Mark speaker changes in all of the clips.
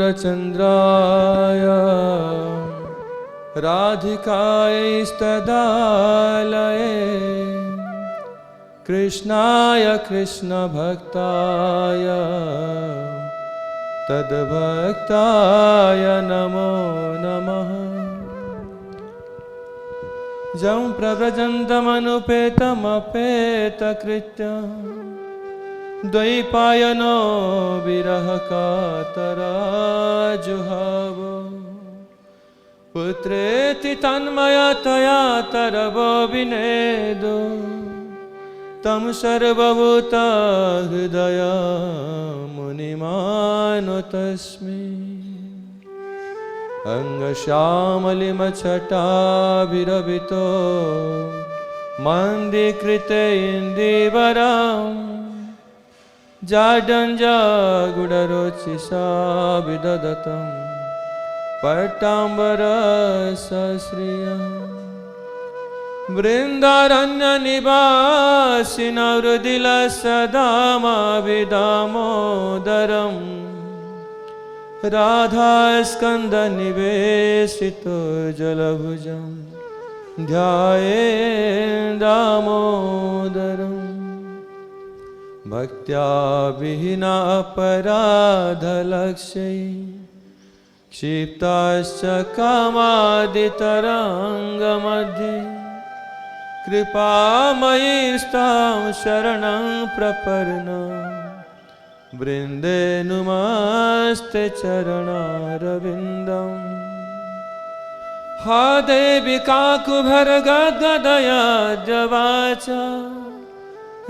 Speaker 1: पूर्णचन्द्राय राधिकायैस्तदालये कृष्णाय कृष्णभक्ताय तद्भक्ताय नमो नमः। जं प्रव्रजन्तमनुपेतमपेतकृत्यं द्वैपायनो विरहकातराजुहाव पुत्रेति तन्मयतया तरवो विनेदो तं सर्वभूतहृदय मुनिमानुतस्मि। अंगश्यामलिमच्छटाभिरभितो मन्दीकृते इन्दीवरं जाड्यञ्जागुडरोचिषा विदधतं पट्टाम्बरसश्रियम्। वृन्दारण्यनिवासिनो हृदिलसदामाभिदामोदरम् राधास्कन्धनिवेशितो जलभुजं ध्यायेन् दामोदरम्। भक्त्या विहीना अपराधलक्ष्यै क्षिप्ताश्च कामादितरङ्गमध्ये कृपामयी स्तां शरणं प्रपन्ना वृन्दे नुमस्ते चरणारविन्दम्। हा देवी काकुभरगद्गदया जवाचा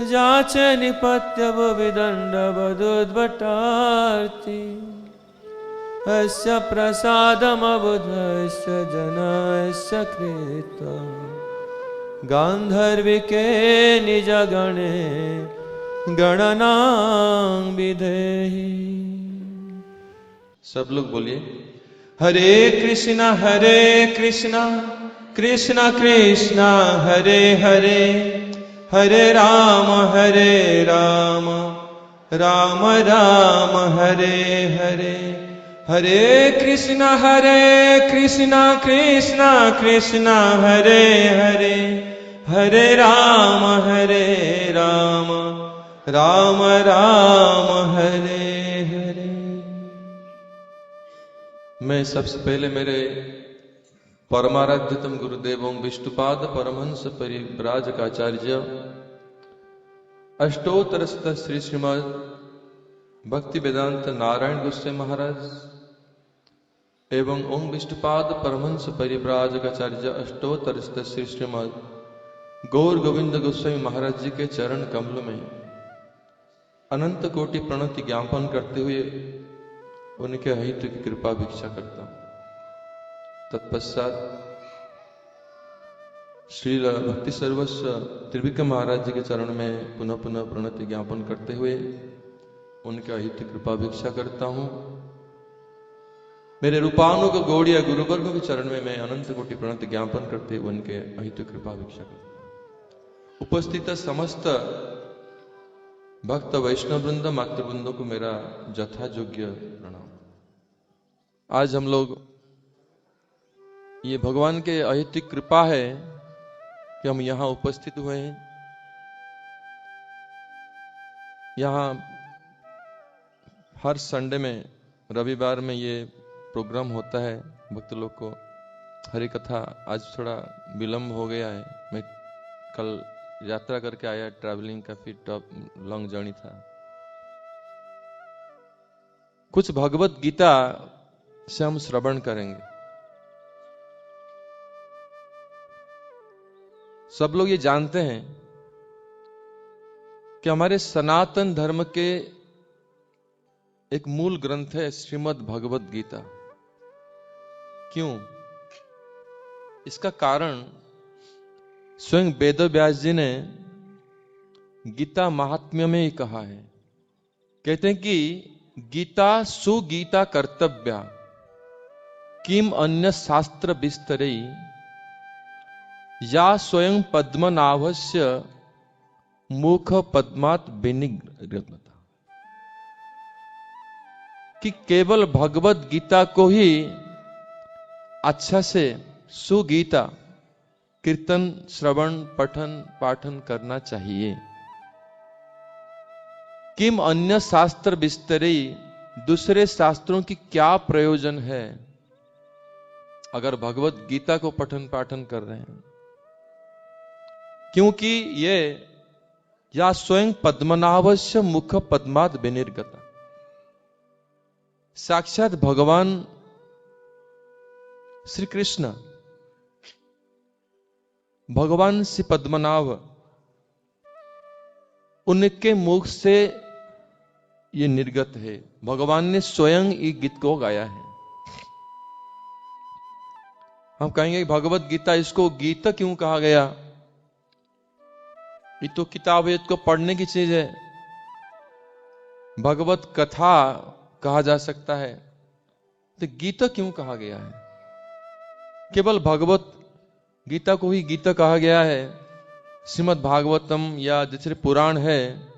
Speaker 1: जाचे निपत्यवो विदण्डवदुद्भटार्ति अस्य प्रसादमबुधस्य जनस्य कृत्वा गान्धर्विके निजगणे गणनां विधेहि।
Speaker 2: सब लोग बोलिए हरे कृष्णा कृष्ण कृष्ण हरे हरे हरे राम राम राम हरे हरे। हरे कृष्ण कृष्ण कृष्ण हरे हरे हरे राम राम राम हरे हरे। मैं सबसे पहले मेरे परमाराध्यतम गुरुदेव विष्णुपाद परमहंस परिव्राजकाचार्य अष्टोत्तरस्थ श्री श्रीमद भक्ति वेदांत नारायण गोस्वामी महाराज एवं ओम विष्णुपाद परमहंस परिव्राजकाचार्य अष्टोत्तरस्थ श्री श्रीमद गौर गोविंद गोस्वामी महाराज जी के चरण कमल में अनंत कोटि प्रणति ज्ञापन करते हुए उनके अहित की कृपा भिक्षा करता हूं। तत्पश्चात श्री भक्ति सर्वस्व त्रिविक्रम महाराज जी के चरण में पुनः पुनः प्रणति ज्ञापन करते हुए उनके अहित कृपा भिक्षा करता हूं। मेरे रूपानुग गौड़िया गुरुवर्ग के चरण में मैं अनंत कोटि प्रणति ज्ञापन करते हुए उनके अहित कृपा भिक्षा करता हूं। उपस्थित समस्त भक्त वैष्णव वृंद मातृवृंदों को मेरा जथा योग्य प्रणाम। आज हम लोग ये भगवान के अहित कृपा है कि हम यहाँ उपस्थित हुए हैं। यहाँ हर संडे में रविवार में ये प्रोग्राम होता है भक्त लोग को हरि कथा। आज थोड़ा विलंब हो गया है, मैं कल यात्रा करके आया, ट्रैवलिंग काफी लॉन्ग जर्नी था। कुछ भगवत गीता से हम श्रवण करेंगे। सब लोग ये जानते हैं कि हमारे सनातन धर्म के एक मूल ग्रंथ है श्रीमद् भगवत गीता। क्यों? इसका कारण स्वयं वेद व्यास जी ने गीता महात्म्य में ही कहा है। कहते हैं कि गीता सुगीता कर्तव्या किम अन्य शास्त्र विस्तरे या स्वयं पद्मनाभस्य मुख पद्मात विनिग्रहता। कि केवल भगवत गीता को ही अच्छा से सुगीता कीर्तन श्रवण पठन पाठन करना चाहिए। किम अन्य शास्त्र विस्तरी, दूसरे शास्त्रों की क्या प्रयोजन है अगर भगवत गीता को पठन पाठन कर रहे हैं? क्योंकि ये या स्वयं पद्मनाभस्य मुख पद्माद विनिर्गता, साक्षात भगवान श्री कृष्ण, भगवान श्री पद्मनाभ, उनके मुख से ये निर्गत है। भगवान ने स्वयं ये गीत को गाया है। हम कहेंगे भगवत गीता, इसको गीता क्यों कहा गया? ये तो किताब है, इसको पढ़ने की चीज है। भगवत कथा कहा जा सकता है, तो गीता क्यों कहा गया है? केवल भगवत गीता को ही गीता कहा गया है। श्रीमद् भागवतम या दूसरे पुराण है,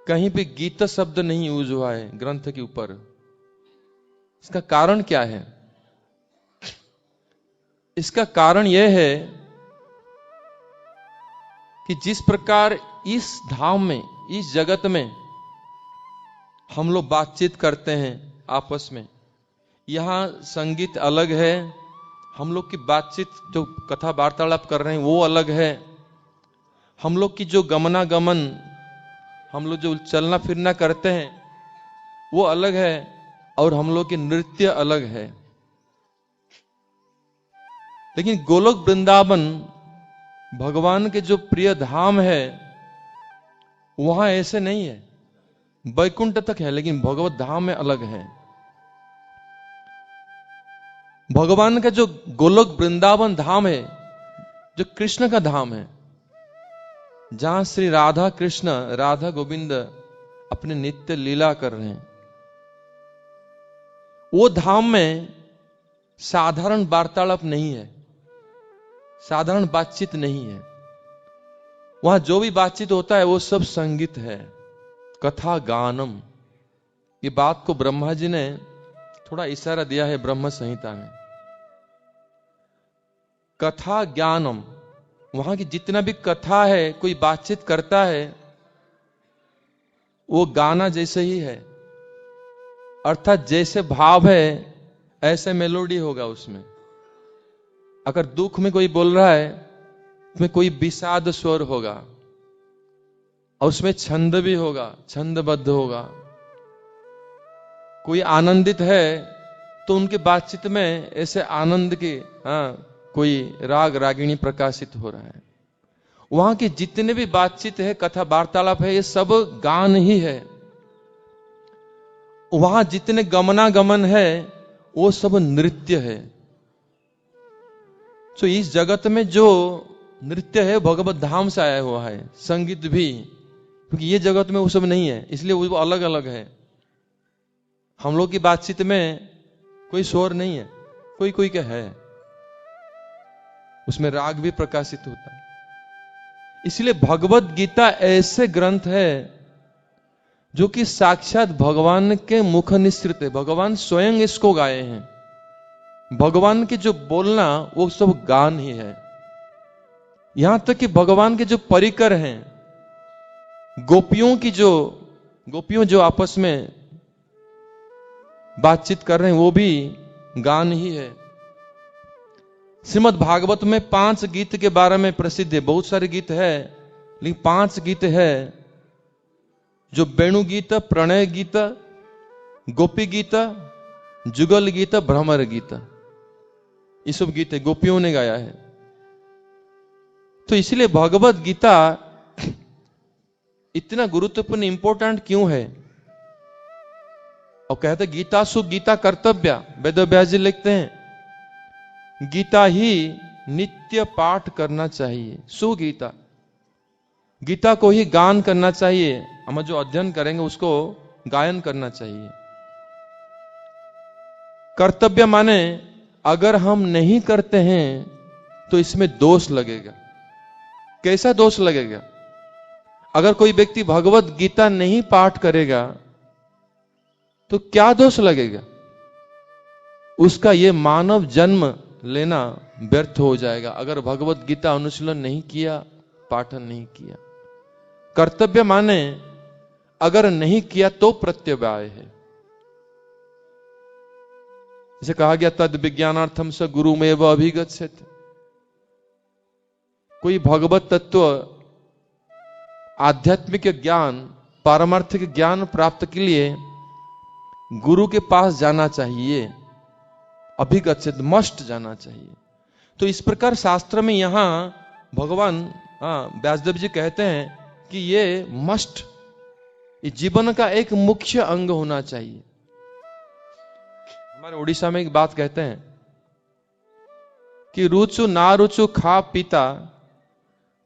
Speaker 2: कहीं भी गीता शब्द नहीं यूज हुआ है ग्रंथ के ऊपर। इसका कारण क्या है? इसका कारण यह है कि जिस प्रकार इस धाम में, इस जगत में हम लोग बातचीत करते हैं आपस में, यहां संगीत अलग है, हम लोग की बातचीत जो कथा वार्तालाप कर रहे हैं वो अलग है, हम लोग की जो गमनागमन, हम लोग जो चलना फिरना करते हैं वो अलग है, और हम लोग की नृत्य अलग है। लेकिन गोलोक वृंदावन भगवान के जो प्रिय धाम है, वहां ऐसे नहीं है। वैकुंठ तक है, लेकिन भगवत धाम में अलग है। भगवान का जो गोलोक वृंदावन धाम है, जो कृष्ण का धाम है, जहां श्री राधा कृष्ण, राधा गोविंद अपने नित्य लीला कर रहे हैं, वो धाम में साधारण वार्तालाप नहीं है, साधारण बातचीत नहीं है। वहां जो भी बातचीत होता है वो सब संगीत है, कथा गानम। ये बात को ब्रह्मा जी ने थोड़ा इशारा दिया है ब्रह्म संहिता में। कथा ज्ञानम, वहां की जितना भी कथा है, कोई बातचीत करता है, वो गाना जैसे ही है, अर्थात जैसे भाव है ऐसे मेलोडी होगा उसमें। अगर दुख में कोई बोल रहा है, उसमें कोई विषाद स्वर होगा, और उसमें छंद भी होगा, छंदबद्ध होगा। कोई आनंदित है तो उनकी बातचीत में ऐसे आनंद की कोई राग रागिणी प्रकाशित हो रहा है। वहां की जितने भी बातचीत है, कथा वार्तालाप है, ये सब गान ही है। वहां जितने गमनागमन है वो सब नृत्य है। तो इस जगत में जो नृत्य है भगवत धाम से आया हुआ है, संगीत भी, क्योंकि ये जगत में वो सब नहीं है, इसलिए वो अलग अलग है। हम लोग की बातचीत में कोई शोर नहीं है, कोई कोई का है, उसमें राग भी प्रकाशित होता है। इसलिए भगवत गीता ऐसे ग्रंथ है जो कि साक्षात भगवान के मुख निसृत है। भगवान स्वयं इसको गाए हैं। भगवान के जो बोलना वो सब गान ही है। यहां तक कि भगवान के जो परिकर हैं, गोपियों जो आपस में बातचीत कर रहे हैं, वो भी गान ही है। श्रीमद् भागवत में 5 गीत के बारे में प्रसिद्ध है। बहुत सारे गीत है, लेकिन 5 गीत है जो वेणु गीत, प्रणय गीत, गोपी गीत, जुगल गीत, भ्रमर गीत, ये सब गीत है, गोपियों ने गाया है। तो इसलिए भगवत गीता इतना गुरुत्वपूर्ण इंपॉर्टेंट क्यों है? और कहते गीता सु गीता कर्तव्य, वेदव्यास जी लिखते हैं गीता ही नित्य पाठ करना चाहिए। सुगीता, गीता को ही गान करना चाहिए। हम जो अध्ययन करेंगे उसको गायन करना चाहिए। कर्तव्य माने अगर हम नहीं करते हैं तो इसमें दोष लगेगा। कैसा दोष लगेगा? अगर कोई व्यक्ति भगवत गीता नहीं पाठ करेगा तो क्या दोष लगेगा? उसका ये मानव जन्म लेना व्यर्थ हो जाएगा अगर भगवत गीता अनुशीलन नहीं किया, पाठन नहीं किया। कर्तव्य माने अगर नहीं किया तो प्रत्यवाय है। जैसे कहा गया तद विज्ञानार्थम स गुरुमेव अभिगच्छेत्। कोई भगवत तत्व आध्यात्मिक ज्ञान, पारमार्थिक ज्ञान प्राप्त के लिए गुरु के पास जाना चाहिए, अभिगच्छेत्, मस्ट जाना चाहिए। तो इस प्रकार शास्त्र में यहां भगवान व्यासदेव जी कहते हैं कि ये मस्ट, ये जीवन का एक मुख्य अंग होना चाहिए। हमारे उड़ीसा में एक बात कहते हैं कि रुचु ना रुचु खा पीता,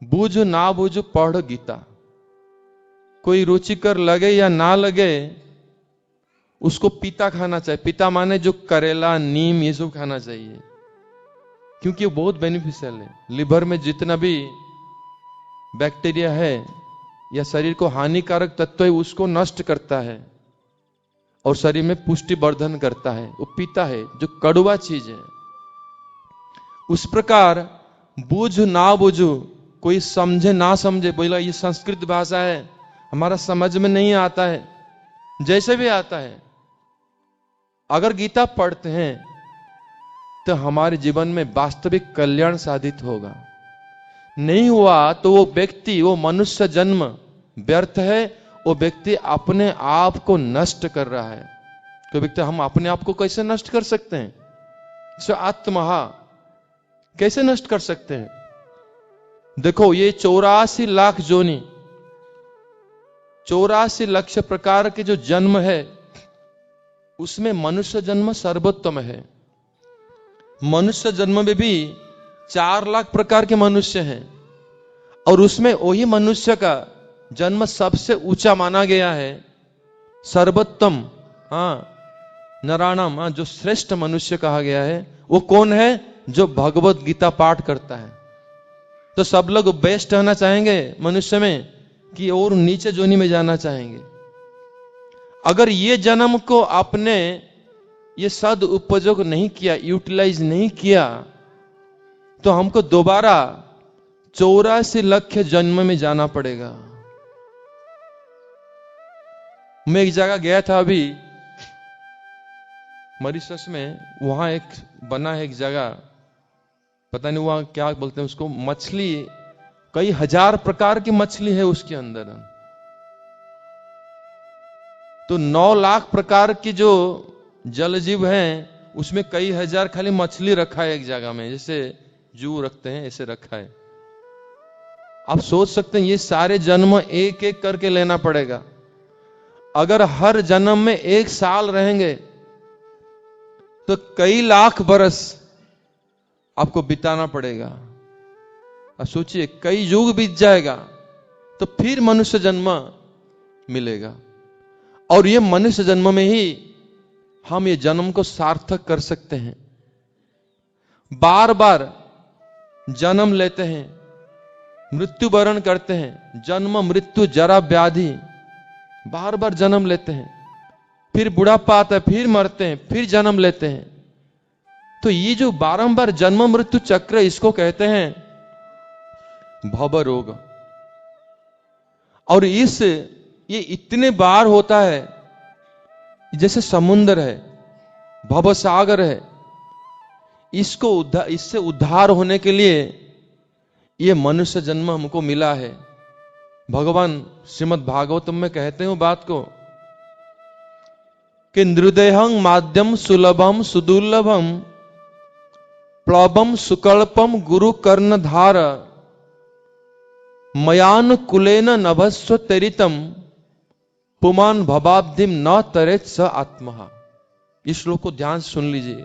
Speaker 2: बूझ ना बूझ पढ़ गीता। कोई रुचिकर लगे या ना लगे, उसको पीता खाना चाहिए। पीता माने जो करेला, नीम, ये सब खाना चाहिए, क्योंकि वो बहुत बेनिफिशियल है। लिवर में जितना भी बैक्टीरिया है या शरीर को हानिकारक तत्व है, उसको नष्ट करता है और शरीर में पुष्टि वर्धन करता है। वो पीता है, जो कड़वा चीज है। उस प्रकार बूझ ना बूझू, कोई समझे ना समझे, बोला ये संस्कृत भाषा है, हमारा समझ में नहीं आता है, जैसे भी आता है, अगर गीता पढ़ते हैं तो हमारे जीवन में वास्तविक कल्याण साधित होगा। नहीं हुआ तो वो व्यक्ति, वो मनुष्य जन्म व्यर्थ है। वो व्यक्ति अपने आप को नष्ट कर रहा है। तो व्यक्ति, हम अपने आप को कैसे नष्ट कर सकते हैं? स्व आत्महा कैसे नष्ट कर सकते हैं? देखो, ये 84 लाख जोनी, 84 लाख प्रकार के जो जन्म है, उसमें मनुष्य जन्म सर्वोत्तम है। मनुष्य जन्म में भी 4 लाख प्रकार के मनुष्य हैं और उसमें वही मनुष्य का जन्म सबसे ऊंचा माना गया है, सर्वोत्तम, नराणम, जो श्रेष्ठ मनुष्य कहा गया है। वो कौन है? जो भगवत गीता पाठ करता है। तो सब लोग बेस्ट रहना चाहेंगे मनुष्य में कि और नीचे जोनी में जाना चाहेंगे? अगर ये जन्म को आपने ये सदुपयोग नहीं किया, यूटिलाइज नहीं किया, तो हमको दोबारा 84 लाख जन्म में जाना पड़ेगा। मैं एक जगह गया था अभी मॉरिशस में, वहां एक बना है एक जगह, पता नहीं वहां क्या बोलते हैं उसको, मछली, कई हजार प्रकार की मछली है उसके अंदर। तो 9 लाख प्रकार की जो जल जीव हैं, उसमें कई हजार खाली मछली रखा है एक जगह में, जैसे जू रखते हैं ऐसे रखा है। आप सोच सकते हैं ये सारे जन्म एक एक करके लेना पड़ेगा। अगर हर जन्म में 1 साल रहेंगे तो कई लाख बरस आपको बिताना पड़ेगा। अब सोचिए, कई युग बीत जाएगा तो फिर मनुष्य जन्म मिलेगा। और ये मनुष्य जन्म में ही हम ये जन्म को सार्थक कर सकते हैं। बार बार जन्म लेते हैं, मृत्युवरण करते हैं, जन्म मृत्यु जरा व्याधि, बार बार जन्म लेते हैं, फिर बुढ़ापा आता है, फिर मरते हैं, फिर जन्म लेते हैं। तो ये जो बारंबार जन्म मृत्यु चक्र, इसको कहते हैं भव रोग। और ये इतने बार होता है, जैसे समुद्र है, भव सागर है। इससे उद्धार होने के लिए ये मनुष्य जन्म हमको मिला है। भगवान श्रीमद् भागवतम में कहते हैं बात को कि नृदेहं माध्यम सुलभम सुदुर्लभम प्लवम सुकल्पम गुरु कर्णधार मयान कुलेन नभस्व तरितम पुमान भवाब्धिम न तरेत स आत्मा। इस श्लोक को ध्यान से सुन लीजिए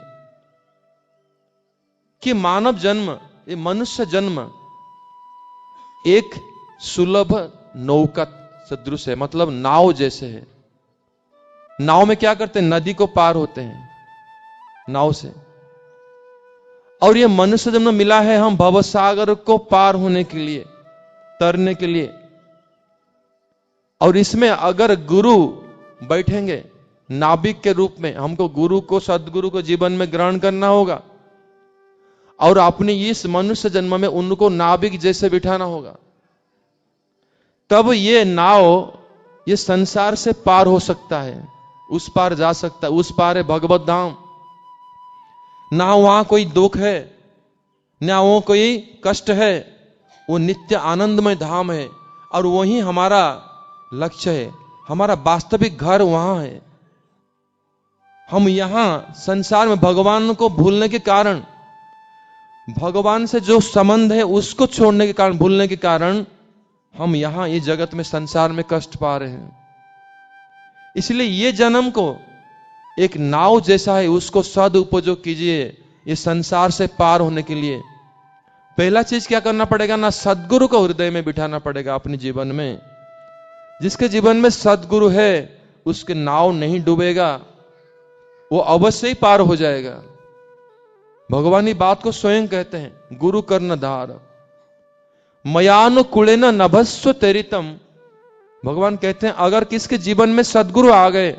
Speaker 2: कि मानव जन्म, ये मनुष्य जन्म एक सुलभ नौका सदृश है, मतलब नाव जैसे है। नाव में क्या करते हैं? नदी को पार होते हैं नाव से। और ये मनुष्य जन्म मिला है हम भवसागर को पार होने के लिए, तरने के लिए। और इसमें अगर गुरु बैठेंगे
Speaker 3: नाविक के रूप में हमको गुरु को, सदगुरु को जीवन में ग्रहण करना होगा और अपने इस मनुष्य जन्म में उनको नाविक जैसे बिठाना होगा। तब ये नाव ये संसार से पार हो सकता है, उस पार जा सकता है। उस पार है भगवत धाम। ना वहां कोई दुख है, ना वो कोई कष्ट है, वो नित्य आनंदमय धाम है और वही हमारा लक्ष्य है। हमारा वास्तविक घर वहां है। हम यहां संसार में भगवान को भूलने के कारण, भगवान से जो संबंध है उसको छोड़ने के कारण, भूलने के कारण हम यहां ये जगत में, संसार में कष्ट पा रहे हैं। इसलिए ये जन्म को एक नाव जैसा है, उसको सदुपयोग कीजिए ये संसार से पार होने के लिए। पहला चीज क्या करना पड़ेगा ना, सदगुरु को हृदय में बिठाना पड़ेगा अपने जीवन में। जिसके जीवन में सदगुरु है उसके नाव नहीं डूबेगा, वो अवश्य ही पार हो जाएगा। भगवान ये बात को स्वयं कहते हैं, गुरु कर्णधार मयानुकूलेन नभस्व तेरितम। भगवान कहते हैं अगर किसके जीवन में सदगुरु आ गए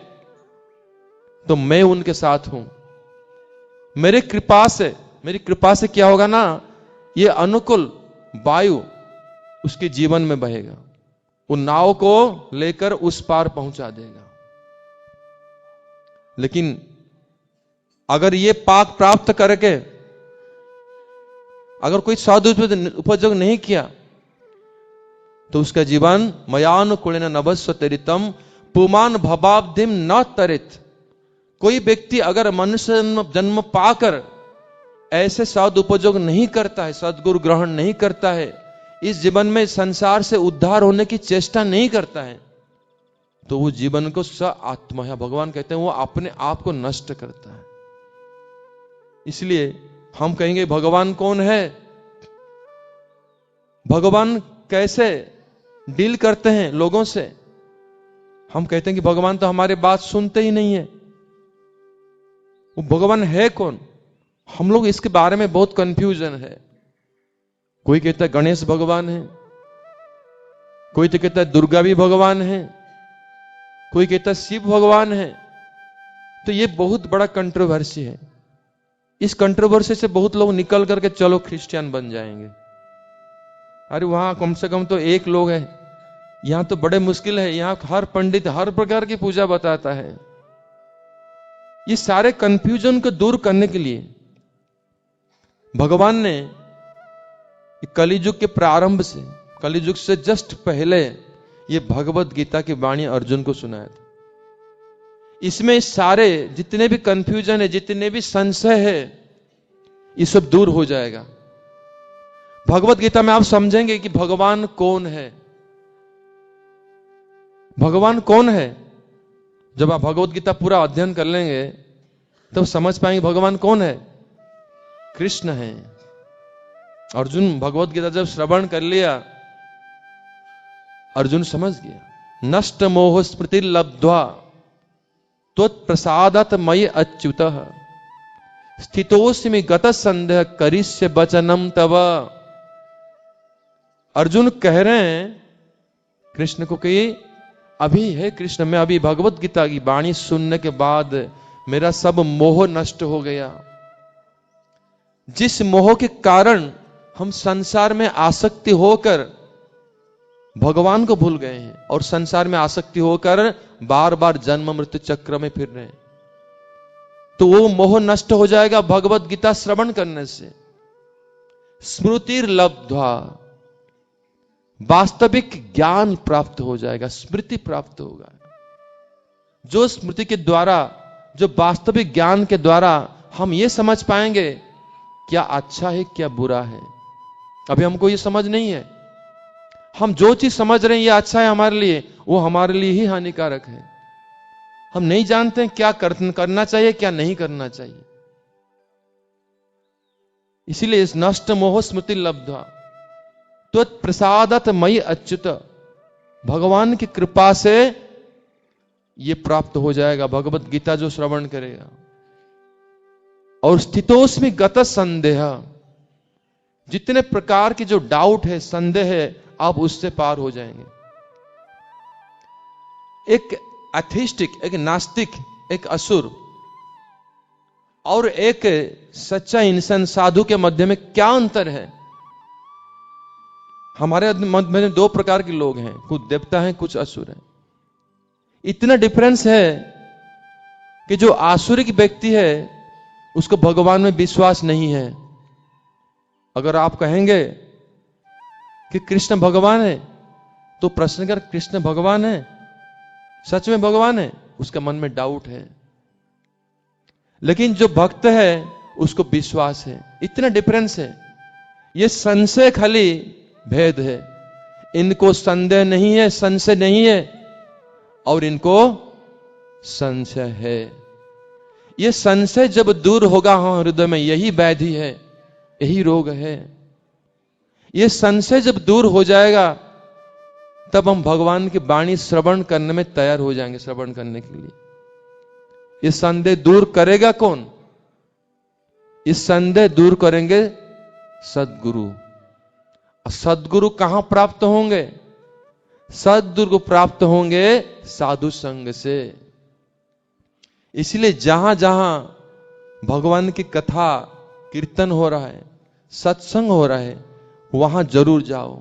Speaker 3: तो मैं उनके साथ हूं। मेरी कृपा से क्या होगा ना, ये अनुकूल वायु उसके जीवन में बहेगा, वो नाव को लेकर उस पार पहुंचा देगा। लेकिन अगर ये पाक प्राप्त करके अगर कोई सदुपयोग नहीं किया तो उसका जीवन मयानुकूलेन नभस्व तेरितम पुमान भवाब्धिम न तरित। कोई व्यक्ति अगर मनुष्य जन्म पाकर ऐसे सदुपयोग नहीं करता है, सदगुरु ग्रहण नहीं करता है, इस जीवन में संसार से उद्धार होने की चेष्टा नहीं करता है, तो वो जीवन को स आत्मा है, भगवान कहते हैं वो अपने आप को नष्ट करता है। इसलिए हम कहेंगे भगवान कौन है, भगवान कैसे डील करते हैं लोगों से। हम कहते हैं कि भगवान तो हमारी बात सुनते ही नहीं है। वो भगवान है कौन, हम लोग इसके बारे में बहुत कंफ्यूजन है। कोई कहता है गणेश भगवान है, कोई तो कहता है दुर्गा भी भगवान है, कोई कहता है शिव भगवान है। तो ये बहुत बड़ा कंट्रोवर्सी है। इस कंट्रोवर्सी से बहुत लोग निकल करके चलो क्रिश्चियन बन जाएंगे। अरे वहां कम से कम तो एक लोग है, यहां तो बड़े मुश्किल है। यहां हर पंडित हर प्रकार की पूजा बताता है। ये सारे कंफ्यूजन को दूर करने के लिए भगवान ने कलियुग के प्रारंभ से, कलियुग से जस्ट पहले ये भगवत गीता की वाणी अर्जुन को सुनाया था। इसमें सारे जितने भी कंफ्यूजन है, जितने भी संशय है, ये सब दूर हो जाएगा। भगवत गीता में आप समझेंगे कि भगवान कौन है। भगवान कौन है, जब आप भगवत गीता पूरा अध्ययन कर लेंगे तब समझ पाएंगे भगवान कौन है। कृष्ण है। अर्जुन भगवत गीता जब श्रवण कर लिया, अर्जुन समझ गया, नष्ट मोह स्मृति लब्ध्वा त्वत्प्रसादात् मयि अच्युतः स्थितोऽस्मि गतः संदेह करिष्ये वचनम तव। अर्जुन कह रहे हैं कृष्ण को कि अभी है कृष्ण, मैं अभी भगवत गीता की वाणी सुनने के बाद मेरा सब मोह नष्ट हो गया। जिस मोह के कारण हम संसार में आसक्ति होकर भगवान को भूल गए हैं और संसार में आसक्ति होकर बार बार जन्म मृत्यु चक्र में फिर रहे हैं, तो वो मोह नष्ट हो जाएगा भगवत गीता श्रवण करने से। स्मृतिर लब्ध्वा, वास्तविक ज्ञान प्राप्त हो जाएगा, स्मृति प्राप्त होगा। जो स्मृति के द्वारा, जो वास्तविक ज्ञान के द्वारा हम ये समझ पाएंगे क्या अच्छा है क्या बुरा है। अभी हमको ये समझ नहीं है। हम जो चीज समझ रहे हैं ये अच्छा है हमारे लिए, वो हमारे लिए ही हानिकारक है। हम नहीं जानते हैं क्या करना चाहिए क्या नहीं करना चाहिए। इसीलिए इस नष्ट मोह स्मृति लब्ध्वा त्वत्प्रसादात् मयि अच्युत, भगवान की कृपा से ये प्राप्त हो जाएगा भगवत गीता जो श्रवण करेगा। और स्थितोस्मि गतः संदेह, जितने प्रकार की जो डाउट है, संदेह है, आप उससे पार हो जाएंगे। एक एथिस्टिक, एक नास्तिक एक असुर और एक सच्चा इंसान साधु के मध्य में क्या अंतर है? हमारे मध्य में दो प्रकार के लोग हैं, कुछ देवता हैं, कुछ असुर हैं। इतना डिफरेंस है कि जो आसुरिक व्यक्ति है उसको भगवान में विश्वास नहीं है। अगर आप कहेंगे कि कृष्ण भगवान है तो प्रश्न कर, कृष्ण भगवान है, सच में भगवान है? उसके मन में डाउट है। लेकिन जो भक्त है उसको विश्वास है। इतना डिफरेंस है। ये संशय खाली भेद है। इनको संदेह नहीं है, संशय नहीं है, और इनको संशय है। ये संशय जब दूर होगा हृदय में, यही व्याधि है, यही रोग है। ये संशय जब दूर हो जाएगा तब हम भगवान की वाणी श्रवण करने में तैयार हो जाएंगे, श्रवण करने के लिए। ये संदेह दूर करेगा कौन? इस संदेह दूर करेंगे सद्गुरु। सद्गुरु कहां प्राप्त होंगे? सद्गुरु को प्राप्त होंगे साधु संग से। इसलिए जहां जहां भगवान की कथा कीर्तन हो रहा है, सत्संग हो रहा है, वहां जरूर जाओ।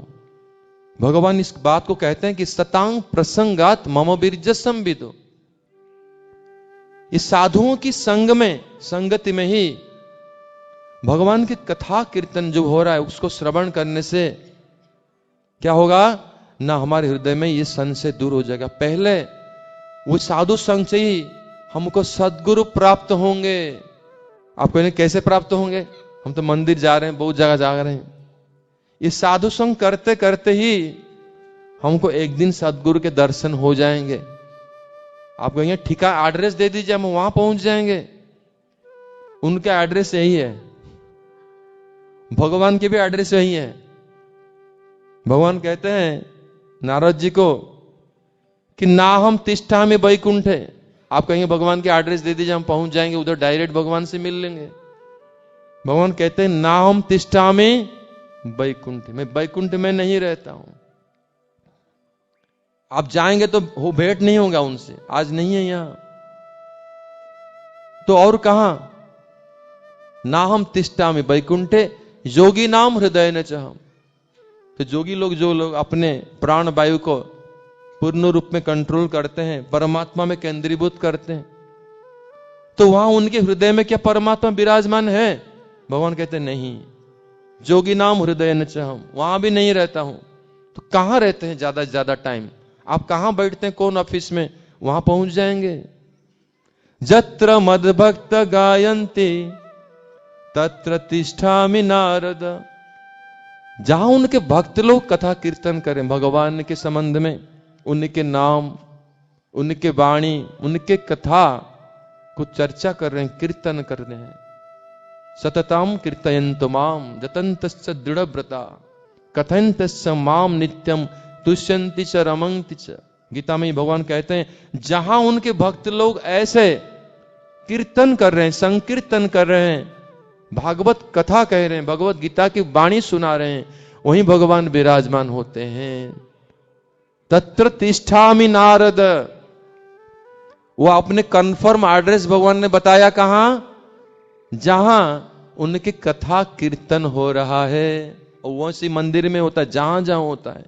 Speaker 3: भगवान इस बात को कहते हैं कि सतांग प्रसंगात मम बीर्ज संविदो। इस साधुओं की संग में, संगति में ही भगवान की कथा कीर्तन जो हो रहा है उसको श्रवण करने से क्या होगा ना, हमारे हृदय में ये संशय दूर हो जाएगा। पहले वो साधु संग से ही हमको सद्गुरु प्राप्त होंगे। आप कहेंगे कैसे प्राप्त होंगे? हम तो मंदिर जा रहे हैं, बहुत जगह जा रहे हैं। ये साधु संग करते करते ही हमको एक दिन सद्गुरु के दर्शन हो जाएंगे। आप कहेंगे ठिका एड्रेस दे दीजिए, हम वहां पहुंच जाएंगे। उनका एड्रेस यही है, भगवान की भी एड्रेस यही है। भगवान कहते हैं नारद जी को कि ना हम तिष्ठामि वैकुंठे। आप कहेंगे भगवान की एड्रेस दे दीजिए, हम पहुंच जाएंगे, उधर डायरेक्ट भगवान से मिल लेंगे। भगवान कहते हैं ना हम तिष्ठामि वैकुंठ, मैं वैकुंठ में नहीं रहता हूं। आप जाएंगे तो वो भेंट नहीं होगा उनसे, आज नहीं है यहां तो और कहां? ना हम तिष्ठामि वैकुंठे योगी नाम हृदय न चाहम। तो जोगी लोग, जो लोग अपने प्राण वायु को पूर्ण रूप में कंट्रोल करते हैं, परमात्मा में केंद्रीभूत करते हैं, तो वहां उनके हृदय में क्या परमात्मा विराजमान है? भगवान कहते नहीं, जोगी नाम हृदय न चाहम, वहां भी नहीं रहता हूं। तो कहां रहते हैं ज्यादा से ज्यादा टाइम? आप कहां बैठते हैं, कौन ऑफिस में? वहां पहुंच जाएंगे। जत्र मद्भक्त गायन्ति तत्र तिष्ठामि नारद। जहां उनके भक्त लोग कथा कीर्तन करें भगवान के संबंध में, उनके नाम, उनके वाणी, उनके कथा को चर्चा कर रहे हैं, कीर्तन कर रहे हैं। सततम कीर्तयन्तु माम जतन्तश्च दृढ़व्रता कथयन्तश्च माम नित्यम तुष्यन्ति च रमन्ति च। गीता में भगवान कहते हैं जहां उनके भक्त लोग ऐसे कीर्तन कर रहे हैं, संकीर्तन कर रहे हैं, भागवत कथा कह रहे हैं, भगवत गीता की वाणी सुना रहे हैं, वहीं भगवान विराजमान होते हैं। तत्र तिष्ठामि नारद। वो अपने कंफर्म एड्रेस भगवान ने बताया कहां? जहां उनकी कथा कीर्तन हो रहा है, और वो सी मंदिर में होता है, जहां जहां होता है,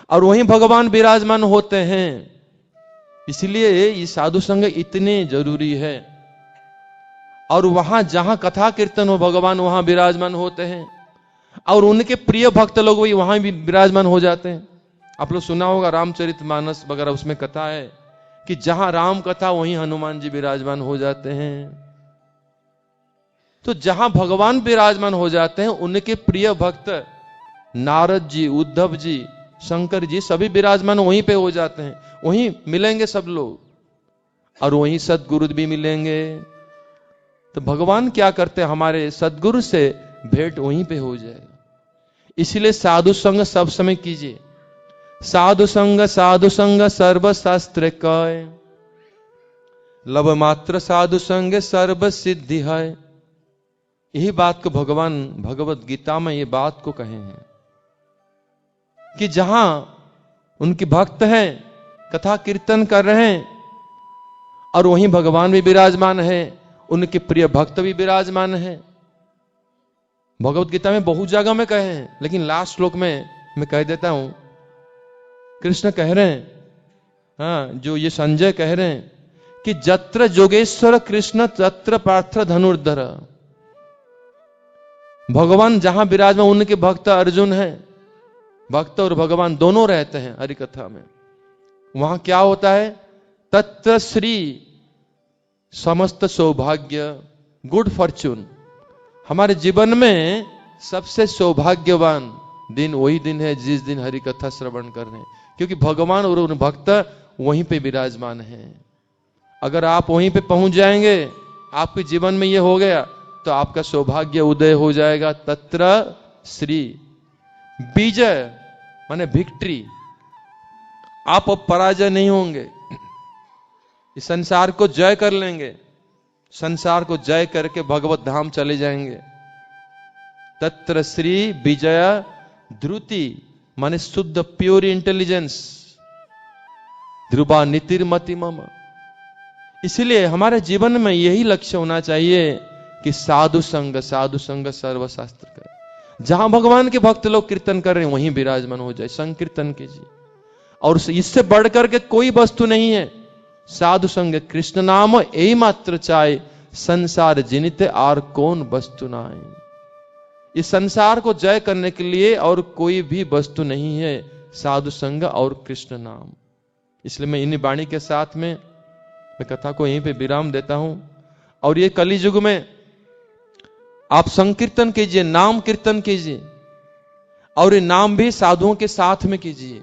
Speaker 3: और वहीं भगवान विराजमान होते हैं। इसलिए ये साधु संग इतने जरूरी है। और वहां जहां कथा कीर्तन हो भगवान वहां विराजमान होते हैं, और उनके प्रिय भक्त लोग वही वहां भी विराजमान हो जाते हैं। आप लोग सुना होगा रामचरितमानस वगैरह, उसमें कथा है कि जहां राम कथा वहीं हनुमान जी विराजमान हो जाते हैं। तो जहां भगवान विराजमान हो जाते हैं, उनके प्रिय भक्त नारद जी, उद्धव जी, शंकर जी सभी विराजमान वहीं पे हो जाते हैं। वहीं मिलेंगे सब लोग, और वहीं सदगुरु भी मिलेंगे। तो भगवान क्या करते हैं, हमारे सदगुरु से भेंट वहीं पे हो जाएगा। इसलिए साधु संग सब समय कीजिए। साधु संग सर्वशास्त्र कय, लव मात्र साधु संग सर्व सिद्धि है। यही बात को भगवान भगवत गीता में ये बात को कहे हैं कि जहां उनके भक्त हैं, कथा कीर्तन कर रहे हैं, और वहीं भगवान भी विराजमान है, उनके प्रिय भक्त भी विराजमान है। भगवत गीता में बहुत जगह में कहे हैं, लेकिन लास्ट श्लोक में मैं कह देता हूं। कृष्ण कह रहे हैं, हाँ, जो ये संजय कह रहे हैं कि जत्र जोगेश्वर कृष्ण तत्र पार्थ धनुर्धर। भगवान जहां विराजमान, उनके भक्त अर्जुन है। भक्त और भगवान दोनों रहते हैं हरि कथा में। वहां क्या होता है? तत्र श्री समस्त सौभाग्य, गुड फॉर्च्यून। हमारे जीवन में सबसे सौभाग्यवान दिन वही दिन है जिस दिन हरि कथा श्रवण कर रहे हैं, क्योंकि भगवान और उन भक्त वहीं पे विराजमान हैं। अगर आप वहीं पे पहुंच जाएंगे, आपके जीवन में ये हो गया, तो आपका सौभाग्य उदय हो जाएगा। तत्र श्री विजय माने विक्ट्री। आप अब पराजय नहीं होंगे, इस संसार को जय कर लेंगे। संसार को जय करके भगवत धाम चले जाएंगे। तत्र श्री विजय ध्रुति माने शुद्ध प्योर इंटेलिजेंस। ध्रुवा नीतिर्मति मम। इसलिए हमारे जीवन में यही लक्ष्य होना चाहिए कि साधु संग सर्वशास्त्र करे। जहां भगवान के भक्त लोग कीर्तन कर रहे हैं वहीं विराजमान हो जाए, संकीर्तन कीजिए। और इससे बढ़कर के कोई वस्तु नहीं है। साधु संग कृष्ण नाम यही मात्र चाहे, संसार जिनित आर कौन वस्तु ना आए। इस संसार को जय करने के लिए और कोई भी वस्तु नहीं है, साधु संग और कृष्ण नाम। इसलिए मैं इन्हीं वाणी के साथ में मैं कथा को यहीं पे विराम देता हूं। और ये कली युग में आप संकीर्तन कीजिए, नाम कीर्तन कीजिए, और ये नाम भी साधुओं के साथ में कीजिए।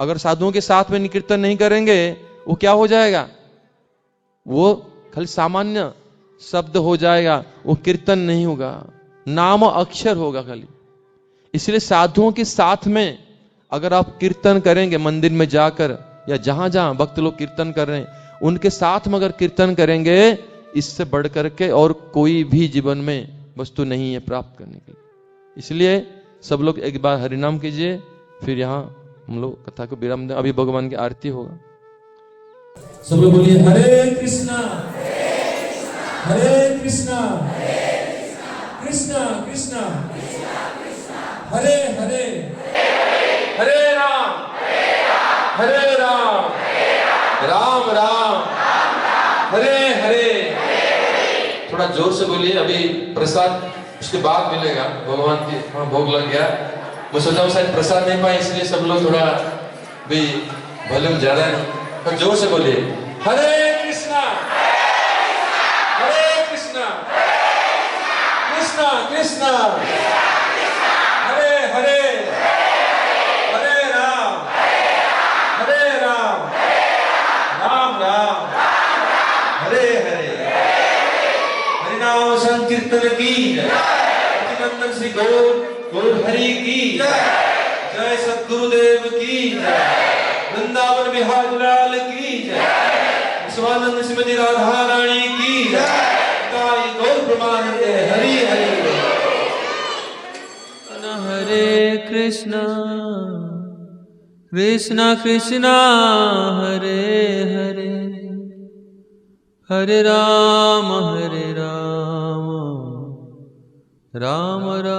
Speaker 3: अगर साधुओं के साथ में कीर्तन नहीं करेंगे, वो क्या हो जाएगा? वो खाली सामान्य शब्द हो जाएगा, वो कीर्तन नहीं होगा, नाम अक्षर होगा खाली। इसलिए साधुओं के साथ में अगर आप कीर्तन करेंगे, मंदिर में जाकर या जहां जहां भक्त लोग कीर्तन कर रहे हैं, उनके साथ में अगर कीर्तन करेंगे, इससे बढ़कर के और कोई भी जीवन में वस्तु नहीं है प्राप्त करने के लिए। इसलिए सब लोग एक बार हरिनाम कीजिए, फिर यहाँ हम लोग कथा को विराम दें। अभी भगवान की आरती होगा।
Speaker 4: सब लोग बोलिए हरे कृष्णा हरे कृष्णा कृष्णा कृष्णा हरे हरे
Speaker 3: हरे राम राम राम हरे हरे। थोड़ा जोर से बोलिए, अभी प्रसाद उसके बाद मिलेगा। भगवान की वहां भोग लग गया, मैं सोचा हूँ शायद प्रसाद नहीं पाए, इसलिए सब लोग थोड़ा भी वॉल्यूम ज्यादा है, पर जोर से बोलिए हरे कृष्णा कृष्णा कृष्णा हरे हरे हरे राम राम राम हरे हरे। हरिनाम संकीर्तन की नंदन श्री गौर हरि की जय, सद्गुरुदेव की जय, वृंदावन बिहारी लाल की जय, स्वानंद श्रीमती राधा रानी की जय। गौर प्रमानंदे हरि हरि।
Speaker 1: हरे कृष्णा कृष्णा कृष्णा हरे हरे, हरे राम राम राम